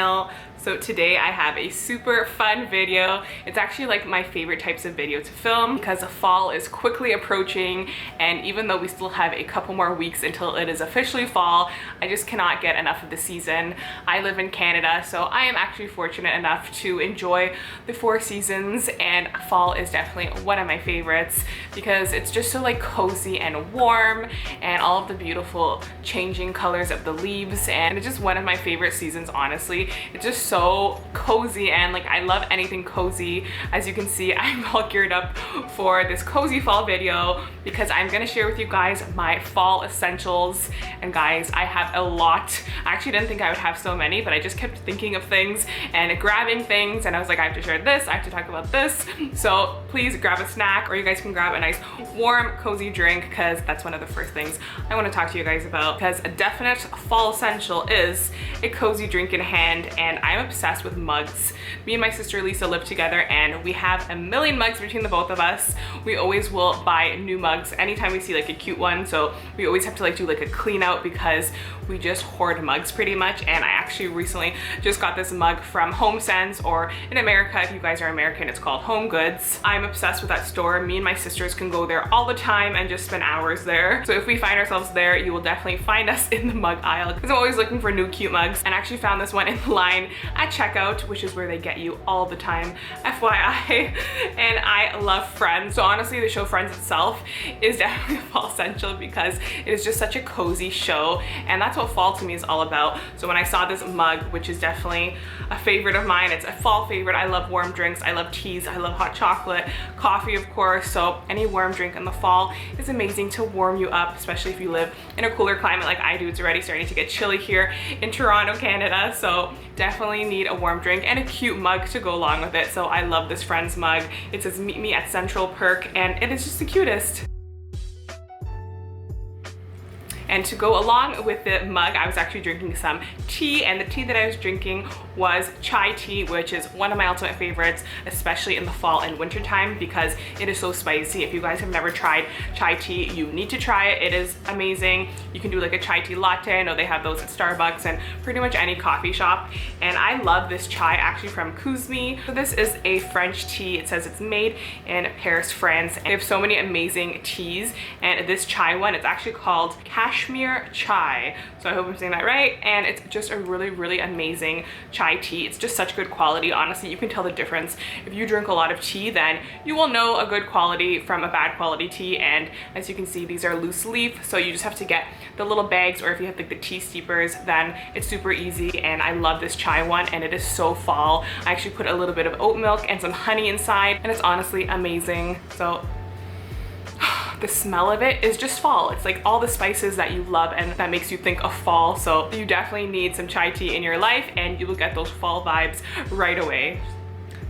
channel. So today I have a super fun video. It's actually like my favorite types of video to film because the fall is quickly approaching, and even though we still have a couple more weeks until it is officially fall, I just cannot get enough of the season. I live in Canada, so I am actually fortunate enough to enjoy the 4 seasons, and fall is definitely one of my favorites because it's just so like cozy and warm, and all of the beautiful changing colors of the leaves, and it's just one of my favorite seasons, honestly. It's just so cozy, and like I love anything cozy. As you can see, I'm all geared up for this cozy fall video because I'm gonna share with you guys my fall essentials. And guys, I have a lot. I actually didn't think I would have so many, but I just kept thinking of things and grabbing things, and I was like, I have to share this, I have to talk about this. So please grab a snack, or you guys can grab a nice warm cozy drink, because that's one of the first things I want to talk to you guys about. Because a definite fall essential is a cozy drink in hand, and I'm obsessed with mugs. Me and my sister Lisa live together, and we have a million mugs between the both of us. We always will buy new mugs anytime we see like a cute one, so we always have to like do like a clean out because we just hoard mugs pretty much. And I actually recently just got this mug from Homesense, or in America, if you guys are American, it's called HomeGoods. I'm obsessed with that store. Me and my sisters can go there all the time and just spend hours there. So if we find ourselves there, you will definitely find us in the mug aisle, because I'm always looking for new cute mugs. And I actually found this one in line at checkout, which is where they get you all the time, FYI. And I love Friends. So honestly, the show Friends itself is definitely a fall essential because it is just such a cozy show, and that's what fall to me is all about. So when I saw this mug, which is definitely a favorite of mine, it's a fall favorite. I love warm drinks, I love teas, I love hot chocolate, coffee of course, so any warm drink in the fall is amazing to warm you up, especially if you live in a cooler climate like I do. It's already starting to get chilly here in Toronto, Canada, so definitely need a warm drink and a cute mug to go along with it. So I love this Friends mug. It says meet me at Central Perk, and it is just the cutest. And to go along with the mug, I was actually drinking some tea, and the tea that I was drinking was chai tea, which is one of my ultimate favorites, especially in the fall and winter time because it is so spicy. If you guys have never tried chai tea, you need to try it. It is amazing. You can do like a chai tea latte. I know they have those at Starbucks and pretty much any coffee shop. And I love this chai actually from KUSMI. So this is a French tea. It says it's made in Paris, France. And they have so many amazing teas, and this chai one, it's actually called Kashmir chai. So I hope I'm saying that right. And it's just a really, really amazing chai tea. It's just such good quality. Honestly, you can tell the difference. If you drink a lot of tea, then you will know a good quality from a bad quality tea. And as you can see, these are loose leaf, so you just have to get the little bags, or if you have like the tea steepers, then it's super easy. And I love this chai one, and it is so fall. I actually put a little bit of oat milk and some honey inside, and it's honestly amazing. So the smell of it is just fall. It's like all the spices that you love and that makes you think of fall. So you definitely need some chai tea in your life, and you will get those fall vibes right away.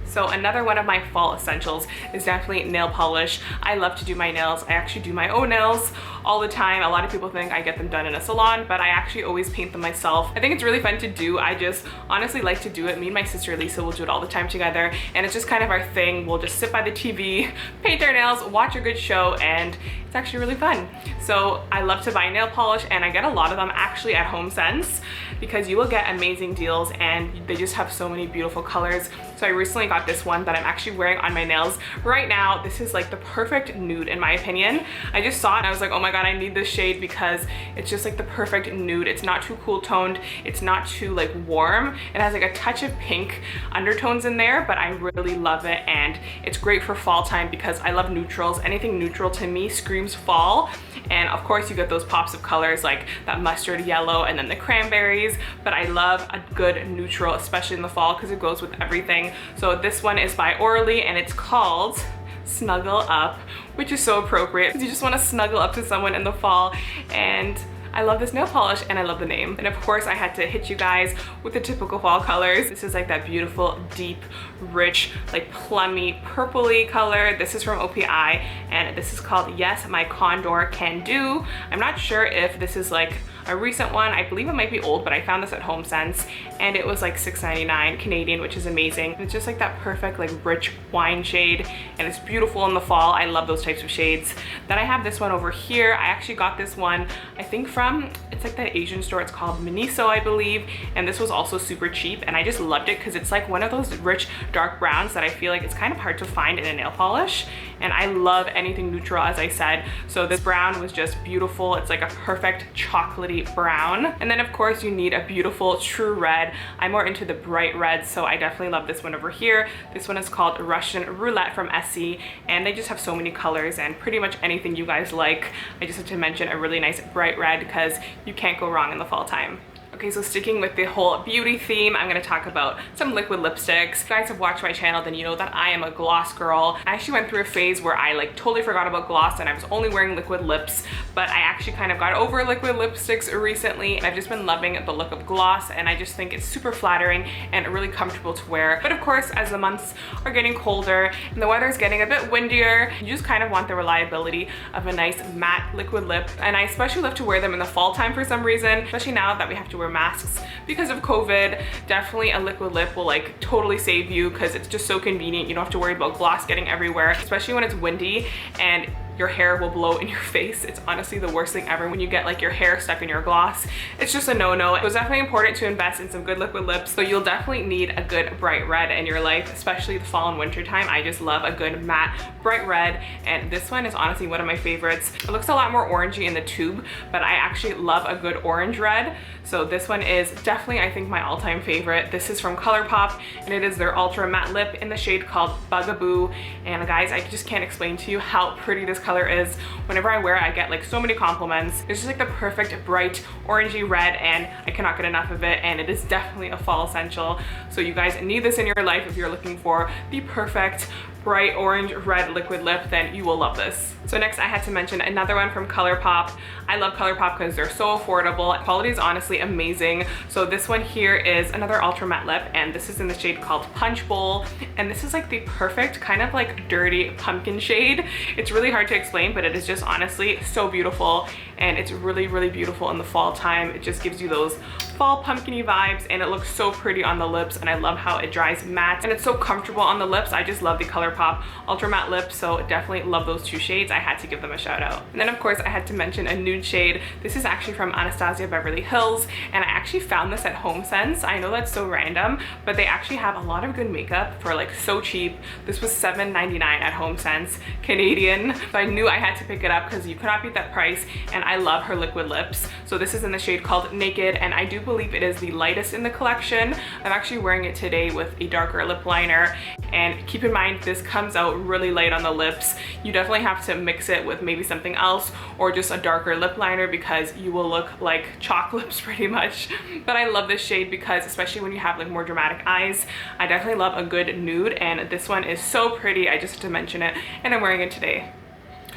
So another one of my fall essentials is definitely nail polish. I love to do my nails. I actually do my own nails all the time. A lot of people think I get them done in a salon, but I actually always paint them myself. I think it's really fun to do. I just honestly like to do it. Me and my sister Lisa will do it all the time together, and it's just kind of our thing. We'll just sit by the TV, paint our nails, watch a good show, and it's actually really fun. So I love to buy nail polish, and I get a lot of them actually at Homesense because you will get amazing deals, and they just have so many beautiful colors. So I recently got this one that I'm actually wearing on my nails right now. This is like the perfect nude in my opinion. I just saw it and I was like, oh my god, I need this shade because it's just like the perfect nude. It's not too cool toned, it's not too like warm. It has like a touch of pink undertones in there, but I really love it, and it's great for fall time because I love neutrals. Anything neutral to me screams fall. And of course you get those pops of colors like that mustard yellow and then the cranberries, but I love a good neutral, especially in the fall, because it goes with everything. So this one is by ORLY, and it's called Snuggle Up, which is so appropriate because you just want to snuggle up to someone in the fall. And I love this nail polish, and I love the name. And of course I had to hit you guys with the typical fall colors. This is like that beautiful, deep, rich, like plummy, purpley color. This is from OPI, and this is called Yes, My Condor Can-do. I'm not sure if this is like a recent one. I believe it might be old, but I found this at Homesense and it was like $6.99 Canadian, which is amazing. It's just like that perfect like rich wine shade, and it's beautiful in the fall. I love those types of shades. Then I have this one over here. I actually got this one, I think from, it's like that Asian store. It's called Miniso, I believe. And this was also super cheap, and I just loved it because it's like one of those rich dark browns that I feel like it's kind of hard to find in a nail polish. And I love anything neutral, as I said. So this brown was just beautiful. It's like a perfect chocolatey brown. And then of course you need a beautiful true red. I'm more into the bright reds, so I definitely love this one over here. This one is called Russian Roulette from Essie, and they just have so many colors and pretty much anything you guys like. I just have to mention a really nice bright red because you can't go wrong in the fall time. Okay, so sticking with the whole beauty theme, I'm gonna talk about some liquid lipsticks. If you guys have watched my channel, then you know that I am a gloss girl. I actually went through a phase where I like totally forgot about gloss and I was only wearing liquid lips, but I actually kind of got over liquid lipsticks recently, and I've just been loving the look of gloss, and I just think it's super flattering and really comfortable to wear. But of course, as the months are getting colder and the weather is getting a bit windier, you just kind of want the reliability of a nice matte liquid lip, and I especially love to wear them in the fall time for some reason, especially now that we have to wear masks because of COVID. Definitely a liquid lip will like totally save you because it's just so convenient. You don't have to worry about gloss getting everywhere, especially when it's windy and your hair will blow in your face. It's honestly the worst thing ever when you get like your hair stuck in your gloss. It's just a no-no. So it's definitely important to invest in some good liquid lips. So you'll definitely need a good bright red in your life, especially the fall and winter time. I just love a good matte bright red, and this one is honestly one of my favorites. It looks a lot more orangey in the tube, but I actually love a good orange red. So this one is definitely, I think, my all-time favorite. This is from ColourPop, and it is their ultra matte lip in the shade called Bugaboo. And guys, I just can't explain to you how pretty this color is. Whenever I wear it, I get like so many compliments. It's just like the perfect bright orangey red, and I cannot get enough of it, and it is definitely a fall essential. So you guys need this in your life if you're looking for the perfect bright orange red liquid lip, then you will love this. So next I had to mention another one from ColourPop. I love ColourPop because they're so affordable. Quality is honestly amazing. So this one here is another ultra matte lip, and this is in the shade called Punch Bowl, and this is like the perfect kind of like dirty pumpkin shade. It's really hard to explain, but it is just honestly so beautiful, and it's really, really beautiful in the fall time. It just gives you those fall pumpkin-y vibes, and it looks so pretty on the lips, and I love how it dries matte and it's so comfortable on the lips. I just love the ColourPop ultra matte lips, so definitely love those two shades. I had to give them a shout out. And then of course I had to mention a nude shade. This is actually from Anastasia Beverly Hills, and I actually found this at Homesense. I know that's so random, but they actually have a lot of good makeup for like so cheap. This was $7.99 at Homesense Canadian, so I knew I had to pick it up because you cannot beat that price, and I love her liquid lips. So this is in the shade called Naked, and I do believe it is the lightest in the collection. I'm actually wearing it today with a darker lip liner, and keep in mind this comes out really light on the lips. You definitely have to mix it with maybe something else or just a darker lip liner because you will look like chalk lips pretty much. But I love this shade because especially when you have like more dramatic eyes, I definitely love a good nude, and this one is so pretty. I just had to mention it, and I'm wearing it today.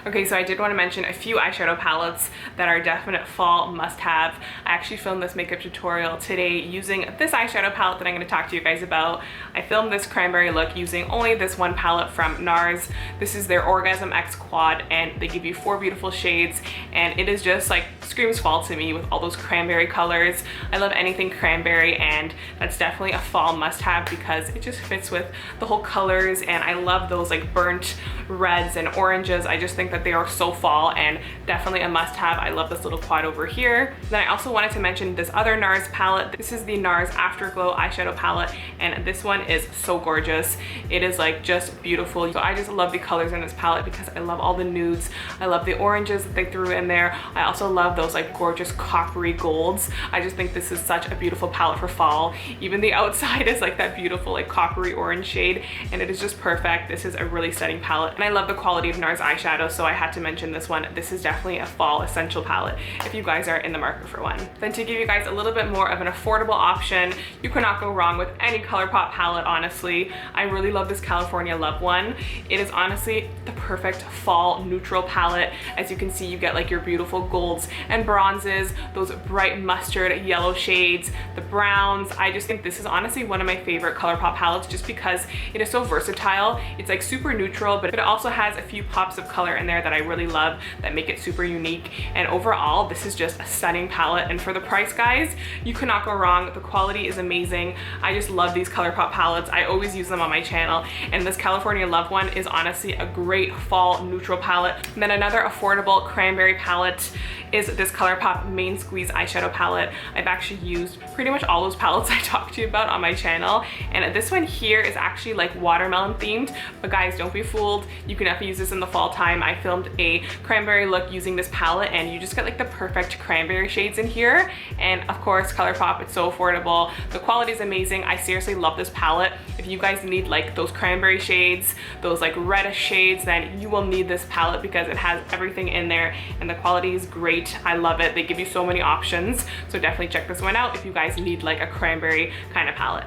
Okay, so I did want to mention a few eyeshadow palettes that are definite fall must-have. I actually filmed this makeup tutorial today using this eyeshadow palette that I'm going to talk to you guys about. I filmed this cranberry look using only this one palette from NARS. This is their Orgasm X Quad, and they give you 4 beautiful shades, and it is just like screams fall to me with all those cranberry colors. I love anything cranberry, and that's definitely a fall must-have because it just fits with the whole colors, and I love those like burnt reds and oranges. I just think that they are so fall and definitely a must-have. I love this little quad over here. Then I also wanted to mention this other NARS palette. This is the NARS Afterglow eyeshadow palette, and this one is so gorgeous. It is like just beautiful. So I just love the colors in this palette because I love all the nudes. I love the oranges that they threw in there. I also love those like gorgeous coppery golds. I just think this is such a beautiful palette for fall. Even the outside is like that beautiful like coppery orange shade, and it is just perfect. This is a really stunning palette, and I love the quality of NARS eyeshadow, so I had to mention this one. This is definitely a fall essential palette if you guys are in the market for one. Then to give you guys a little bit more of an affordable option, you cannot go wrong with any ColourPop palette, honestly. I really love this California Love one. It is honestly the perfect fall neutral palette. As you can see, you get like your beautiful golds and bronzes, those bright mustard yellow shades, the browns. I just think this is honestly one of my favorite ColourPop palettes just because it is so versatile. It's like super neutral, but it also has a few pops of color in there that I really love that make it super unique. And overall, this is just a stunning palette. And for the price, guys, you cannot go wrong. The quality is amazing. I just love these ColourPop palettes. I always use them on my channel. And this California Love one is honestly a great fall neutral palette. And then another affordable cranberry palette is this ColourPop Main Squeeze eyeshadow palette. I've actually used pretty much all those palettes I talked to you about on my channel. And this one here is actually like watermelon themed, but guys, don't be fooled. You can definitely use this in the fall time. I filmed a cranberry look using this palette, and you just get like the perfect cranberry shades in here. And of course, ColourPop, it's so affordable. The quality is amazing. I seriously love this palette. If you guys need like those cranberry shades, those like reddish shades, then you will need this palette because it has everything in there and the quality is great. I love it. They give you so many options. So definitely check this one out if you guys need like a cranberry kind of palette.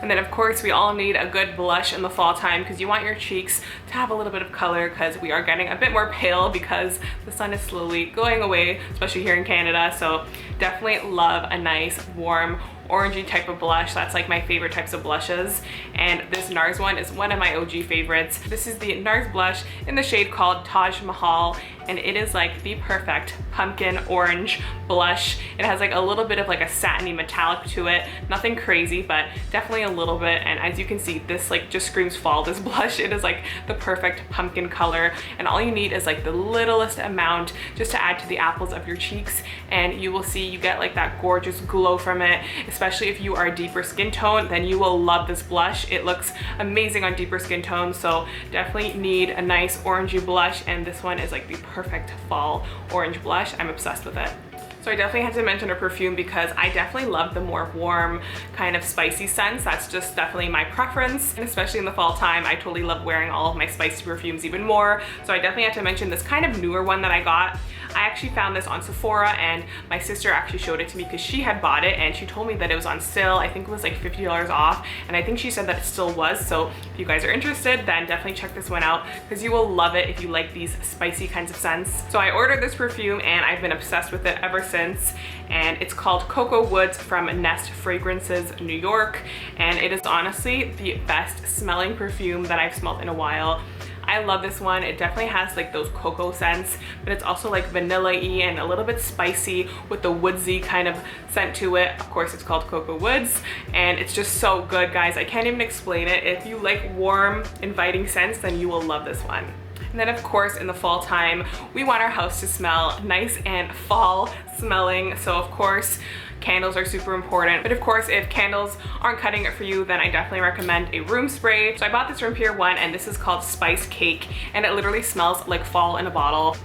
And then of course, we all need a good blush in the fall time because you want your cheeks to have a little bit of color because we are getting a bit more pale because the sun is slowly going away, especially here in Canada. So definitely love a nice warm orangey type of blush. That's like my favorite types of blushes, and this NARS one is one of my OG favorites. This is the NARS blush in the shade called Taj Mahal, and it is like the perfect pumpkin orange blush. It has like a little bit of like a satiny metallic to it, nothing crazy, but definitely a little bit. And as you can see, this like just screams fall, this blush. It is like the perfect pumpkin color, and all you need is like the littlest amount just to add to the apples of your cheeks, and you will see you get like that gorgeous glow from it. Especially if you are a deeper skin tone, then you will love this blush. It looks amazing on deeper skin tones, so definitely need a nice orangey blush, and this one is like the perfect fall orange blush. I'm obsessed with it. So I definitely had to mention a perfume because I definitely love the more warm kind of spicy scents. That's just definitely my preference. And especially in the fall time, I totally love wearing all of my spicy perfumes even more. So I definitely had to mention this kind of newer one that I got. I actually found this on Sephora, and my sister actually showed it to me because she had bought it and she told me that it was on sale. I think it was like $50 off, and I think she said that it still was. So if you guys are interested, then definitely check this one out because you will love it if you like these spicy kinds of scents. So I ordered this perfume and I've been obsessed with it ever since, and it's called Cocoa Woods from Nest Fragrances New York, and it is honestly the best smelling perfume that I've smelled in a while. I love this one. It definitely has like those cocoa scents, but it's also like vanilla-y and a little bit spicy with the woodsy kind of scent to it. Of course, it's called Cocoa Woods, and it's just so good, guys. I can't even explain it. If you like warm, inviting scents, then you will love this one. And then of course, in the fall time, we want our house to smell nice and fall smelling. So of course, candles are super important. But of course, if candles aren't cutting it for you, then I definitely recommend a room spray. So I bought this from Pier 1, and this is called Spice Cake, and it literally smells like fall in a bottle.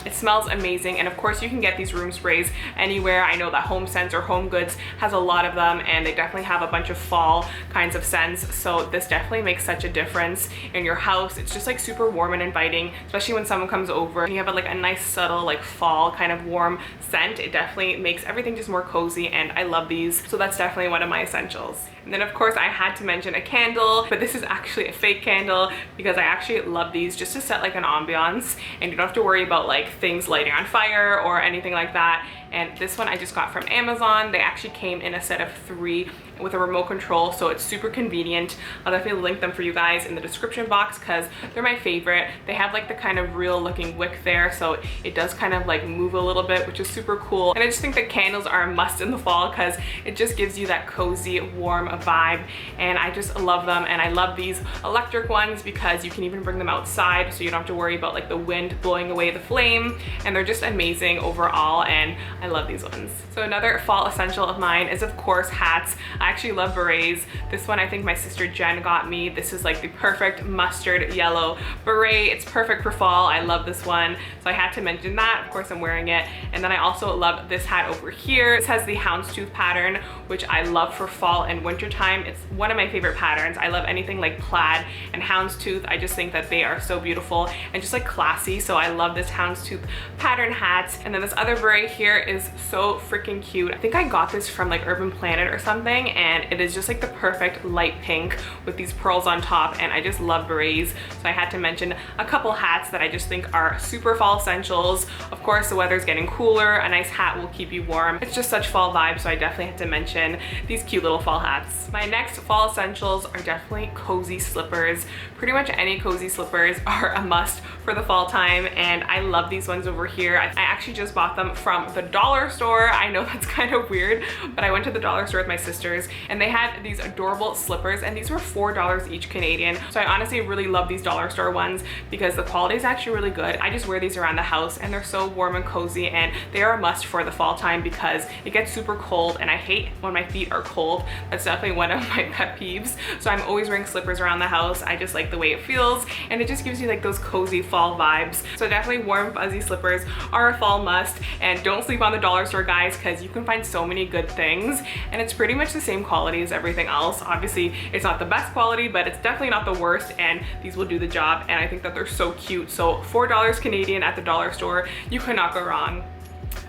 It smells amazing, and of course you can get these room sprays anywhere. I know that Homesense or HomeGoods has a lot of them, and they definitely have a bunch of fall kinds of scents. So this definitely makes such a difference in your house. It's just like super warm and inviting, especially when someone comes over and you have like a nice subtle like fall kind of warm scent. It definitely makes everything just more cozy, and I love these. So that's definitely one of my essentials. And then of course I had to mention a candle, but this is actually a fake candle because I actually love these just to set like an ambiance, and you don't have to worry about like things lighting on fire or anything like that. And this one I just got from Amazon. They actually came in a set of 3 with a remote control, so it's super convenient. I'll definitely link them for you guys in the description box because they're my favorite. They have like the kind of real looking wick there, so it does kind of like move a little bit, which is super cool. And I just think that candles are a must in the fall because it just gives you that cozy, warm vibe, and I just love them. And I love these electric ones because you can even bring them outside, so you don't have to worry about like the wind blowing away the flame, and they're just amazing overall, and I love these ones. So another fall essential of mine is of course hats. I actually love berets. This one I think my sister Jen got me. This is like the perfect mustard yellow beret. It's perfect for fall. I love this one, so I had to mention that. Of course I'm wearing it. And then I also love this hat over here. This has the houndstooth pattern, which I love for fall and winter time. It's one of my favorite patterns. I love anything like plaid and houndstooth. I just think that they are so beautiful and just like classy, so I love this houndstooth pattern hat. And then this other beret here is so freaking cute. I think I got this from like Urban Planet or something, and it is just like the perfect light pink with these pearls on top, and I just love berets. So I had to mention a couple hats that I just think are super fall essentials. Of course, the weather's getting cooler, a nice hat will keep you warm. It's just such fall vibes, so I definitely had to mention these cute little fall hats. My next fall essentials are definitely cozy slippers. Pretty much any cozy slippers are a must for the fall time, and I love these ones over here. I actually just bought them from the dollar store. I know that's kind of weird, but I went to the dollar store with my sisters and they had these adorable slippers, and these were $4 each Canadian. So I honestly really love these dollar store ones because the quality is actually really good. I just wear these around the house and they're so warm and cozy, and they are a must for the fall time because it gets super cold and I hate when my feet are cold. That's definitely one of my pet peeves. So I'm always wearing slippers around the house. I just like the way it feels, and it just gives you like those cozy fall vibes. So definitely warm fuzzy slippers are a fall must, and don't sleep on the dollar store, guys, because you can find so many good things and it's pretty much the same quality as everything else. Obviously it's not the best quality, but it's definitely not the worst, and these will do the job, and I think that they're so cute. So $4 Canadian at the dollar store, you cannot go wrong.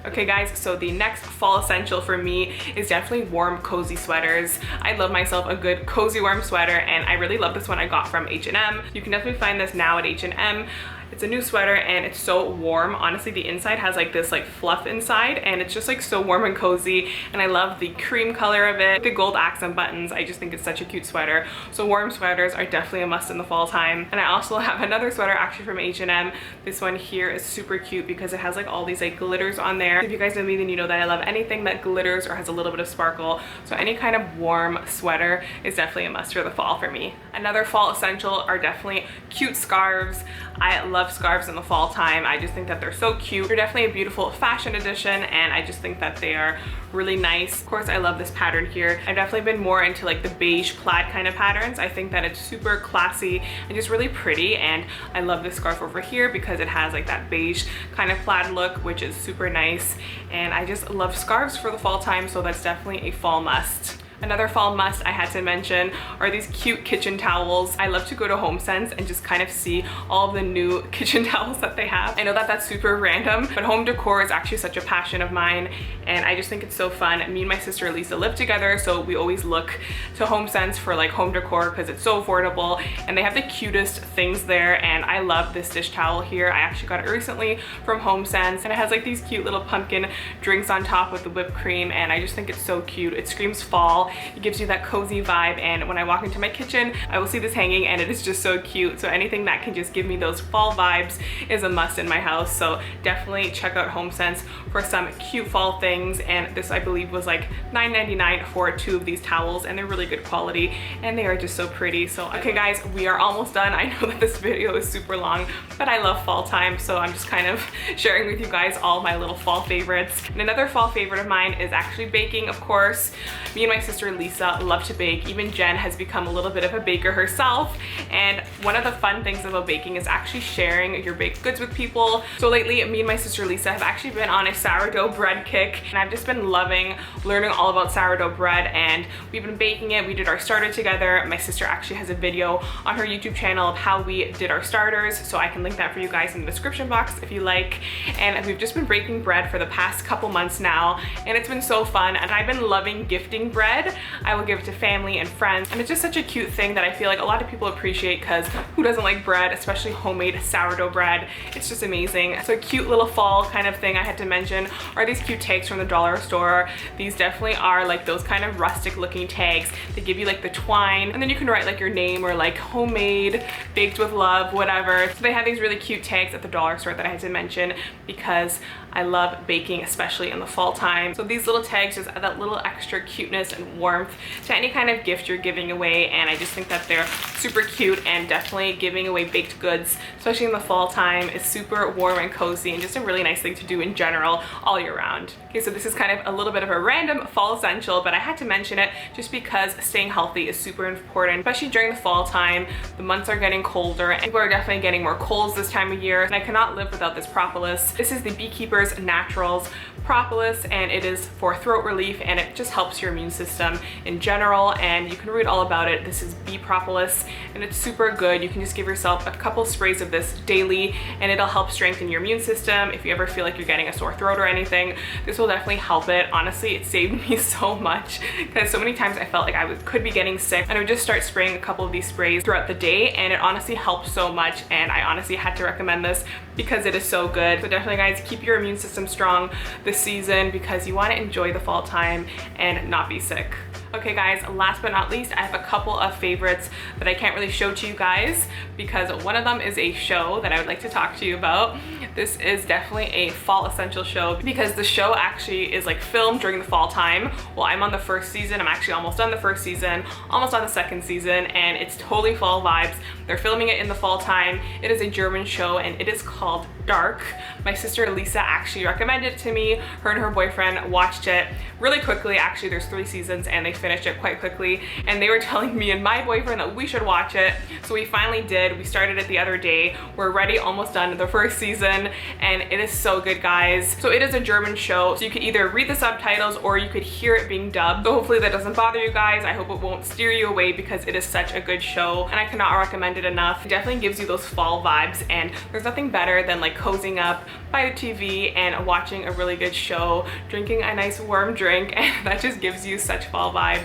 Okay guys, so the next fall essential for me is definitely warm cozy sweaters. I love myself a good cozy warm sweater, and I really love this one I got from H&M. You can definitely find this now at H&M. It's a new sweater and it's so warm. Honestly, the inside has like this like fluff inside, and it's just like so warm and cozy, and I love the cream color of it, the gold accent buttons. I just think it's such a cute sweater. So warm sweaters are definitely a must in the fall time. And I also have another sweater actually from H&M. This one here is super cute because it has like all these like glitters on there. If you guys know me, then you know that I love anything that glitters or has a little bit of sparkle. So any kind of warm sweater is definitely a must for the fall for me. Another fall essential are definitely cute scarves. I love scarves in the fall time. I just think that they're so cute. They're definitely a beautiful fashion addition, and I just think that they are really nice. Of course, I love this pattern here. I've definitely been more into like the beige plaid kind of patterns. I think that it's super classy and just really pretty, and I love this scarf over here because it has like that beige kind of plaid look, which is super nice, and I just love scarves for the fall time, so that's definitely a fall must. Another fall must I had to mention are these cute kitchen towels. I love to go to Homesense and just kind of see all of the new kitchen towels that they have. I know that that's super random, but home decor is actually such a passion of mine, and I just think it's so fun. Me and my sister Lisa live together, so we always look to Homesense for like home decor because it's so affordable and they have the cutest things there. And I love this dish towel here. I actually got it recently from Homesense, and it has like these cute little pumpkin drinks on top with the whipped cream, and I just think it's so cute. It screams fall. It gives you that cozy vibe, and when I walk into my kitchen I will see this hanging and it is just so cute. So anything that can just give me those fall vibes is a must in my house. So definitely check out Homesense for some cute fall things, and this I believe was like $9.99 for 2 of these towels, and they're really good quality and they are just so pretty. So okay guys, we are almost done. I know that this video is super long, but I love fall time, so I'm just kind of sharing with you guys all my little fall favorites. And another fall favorite of mine is actually baking, of course. Me and my sister Lisa love to bake. Even Jen has become a little bit of a baker herself, and one of the fun things about baking is actually sharing your baked goods with people. So lately, me and my sister Lisa have actually been on a sourdough bread kick, and I've just been loving learning all about sourdough bread, and we've been baking it. We did our starter together. My sister actually has a video on her YouTube channel of how we did our starters, so I can link that for you guys in the description box if you like. And we've just been baking bread for the past couple months now, and it's been so fun, and I've been loving gifting bread. I will give it to family and friends, and it's just such a cute thing that I feel like a lot of people appreciate, because who doesn't like bread, especially homemade sourdough bread? It's just amazing. So a cute little fall kind of thing I had to mention are these cute tags from the dollar store. These definitely are like those kind of rustic looking tags. They give you like the twine, and then you can write like your name or like homemade, baked with love, whatever. So they have these really cute tags at the dollar store that I had to mention because I love baking, especially in the fall time. So these little tags just add that little extra cuteness and warmth to any kind of gift you're giving away, and I just think that they're super cute, and definitely giving away baked goods, especially in the fall time, is super warm and cozy and just a really nice thing to do in general all year round. Okay, so this is kind of a little bit of a random fall essential, but I had to mention it just because staying healthy is super important, especially during the fall time. The months are getting colder and people are definitely getting more colds this time of year, and I cannot live without this propolis. This is the Beekeeper's Naturals propolis, and it is for throat relief, and it just helps your immune system. system in general, and you can read all about it. This is bee propolis, and it's super good. You can just give yourself a couple sprays of this daily, and it'll help strengthen your immune system. If you ever feel like you're getting a sore throat or anything, this will definitely help it. Honestly, it saved me so much because so many times I felt like I could be getting sick, and I would just start spraying a couple of these sprays throughout the day, and it honestly helped so much, and I honestly had to recommend this because it is so good. So definitely guys, keep your immune system strong this season because you want to enjoy the fall time and not be sick. Okay guys, last but not least, I have a couple of favorites that I can't really show to you guys because one of them is a show that I would like to talk to you about. This is definitely a fall essential show because the show actually is like filmed during the fall time. Well, I'm on the first season. I'm actually almost done the first season, almost on the second season, and it's totally fall vibes. They're filming it in the fall time. It is a German show and it is called Dark. My sister Lisa actually recommended it to me. Her and her boyfriend watched it really quickly. Actually, there's 3 seasons and they finished it quite quickly, and they were telling me and my boyfriend that we should watch it, so we finally did. We started it the other day. We're already almost done with the first season, and it is so good, guys. So it is a German show, so you could either read the subtitles or you could hear it being dubbed. So hopefully that doesn't bother you guys. I hope it won't steer you away because it is such a good show, and I cannot recommend it enough. It definitely gives you those fall vibes, and there's nothing better than like cozying up by the TV and watching a really good show, drinking a nice warm drink, and that just gives you such fall vibes.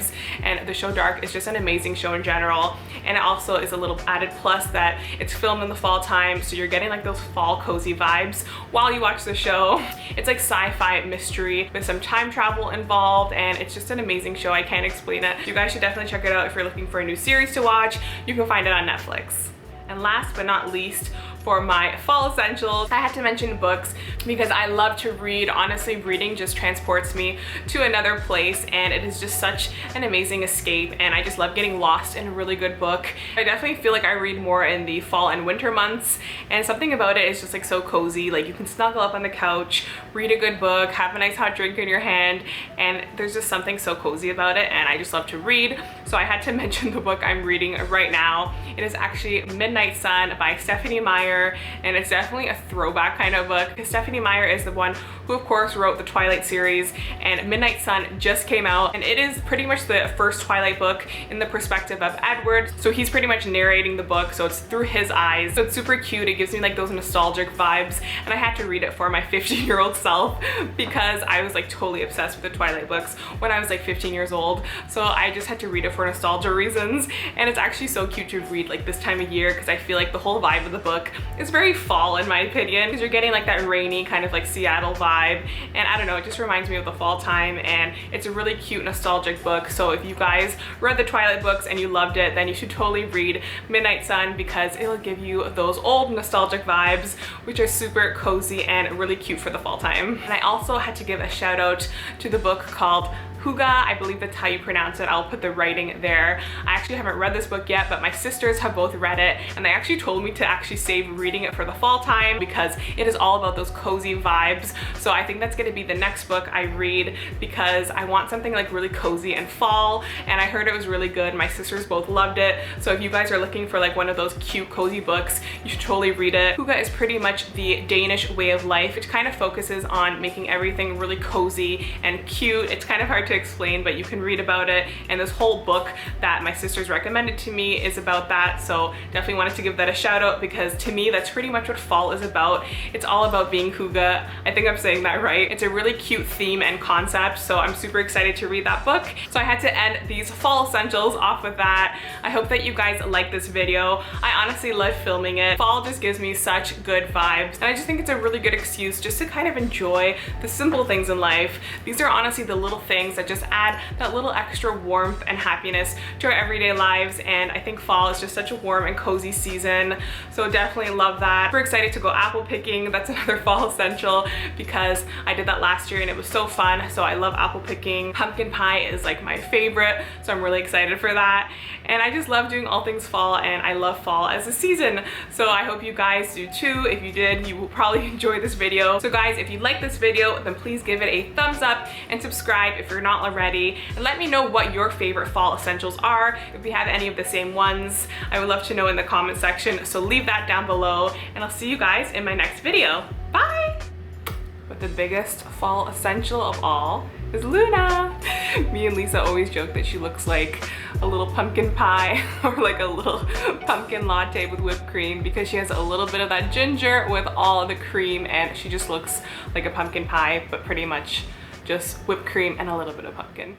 And the show Dark is just an amazing show in general, and it also is a little added plus that it's filmed in the fall time, so you're getting like those fall cozy vibes while you watch the show. It's like sci-fi mystery with some time travel involved, and it's just an amazing show. I can't explain it. You guys should definitely check it out if you're looking for a new series to watch. You can find it on Netflix. And last but not least, for my fall essentials, I had to mention books because I love to read. Honestly, reading just transports me to another place, and it is just such an amazing escape, and I just love getting lost in a really good book. I definitely feel like I read more in the fall and winter months, and something about it is just like so cozy. Like you can snuggle up on the couch, read a good book, have a nice hot drink in your hand, and there's just something so cozy about it, and I just love to read. So I had to mention the book I'm reading right now. It is actually Midnight Sun by Stephenie Meyer, and it's definitely a throwback kind of book because Stephenie Meyer is the one who of course wrote the Twilight series, and Midnight Sun just came out, and it is pretty much the first Twilight book in the perspective of Edward. So he's pretty much narrating the book, so it's through his eyes. So it's super cute. It gives me like those nostalgic vibes, and I had to read it for my 15-year-old self because I was like totally obsessed with the Twilight books when I was like 15 years old. So I just had to read it for nostalgia reasons, and it's actually so cute to read like this time of year because I feel like the whole vibe of the book is very fall in my opinion, because you're getting like that rainy kind of like Seattle vibe, and I don't know, it just reminds me of the fall time, and it's a really cute nostalgic book. So if you guys read the Twilight books and you loved it, then you should totally read Midnight Sun because it'll give you those old nostalgic vibes, which are super cozy and really cute for the fall time. And I also had to give a shout out to the book called Hygge, I believe that's how you pronounce it. I'll put the writing there. I actually haven't read this book yet, but my sisters have both read it, and they actually told me to actually save reading it for the fall time because it is all about those cozy vibes. So I think that's gonna be the next book I read because I want something like really cozy and fall, and I heard it was really good. My sisters both loved it. So if you guys are looking for like one of those cute cozy books, you should totally read it. Hygge is pretty much the Danish way of life. It kind of focuses on making everything really cozy and cute. It's kind of hard to explain, but you can read about it, and this whole book that my sisters recommended to me is about that. So definitely wanted to give that a shout out because to me that's pretty much what fall is about. It's all about being hygge. I think I'm saying that right. It's a really cute theme and concept, so I'm super excited to read that book. So I had to end these fall essentials off with that. I hope that you guys like this video. I honestly love filming it. Fall just gives me such good vibes, and I just think it's a really good excuse just to kind of enjoy the simple things in life. These are honestly the little things that just add that little extra warmth and happiness to our everyday lives, and I think fall is just such a warm and cozy season, so definitely love that. We're excited to go apple picking. That's another fall essential because I did that last year and it was so fun, so I love apple picking. Pumpkin pie is like my favorite, so I'm really excited for that, and I just love doing all things fall, and I love fall as a season, so I hope you guys do too. If you did, you will probably enjoy this video. So guys, if you like this video, then please give it a thumbs up and subscribe if you're not already, and let me know what your favorite fall essentials are. If we have any of the same ones, I would love to know in the comment section, so leave that down below, and I'll see you guys in my next video. Bye! But the biggest fall essential of all is Luna. Me and Lisa always joke that she looks like a little pumpkin pie or like a little pumpkin latte with whipped cream because she has a little bit of that ginger with all of the cream, and she just looks like a pumpkin pie, but pretty much just whipped cream and a little bit of pumpkin.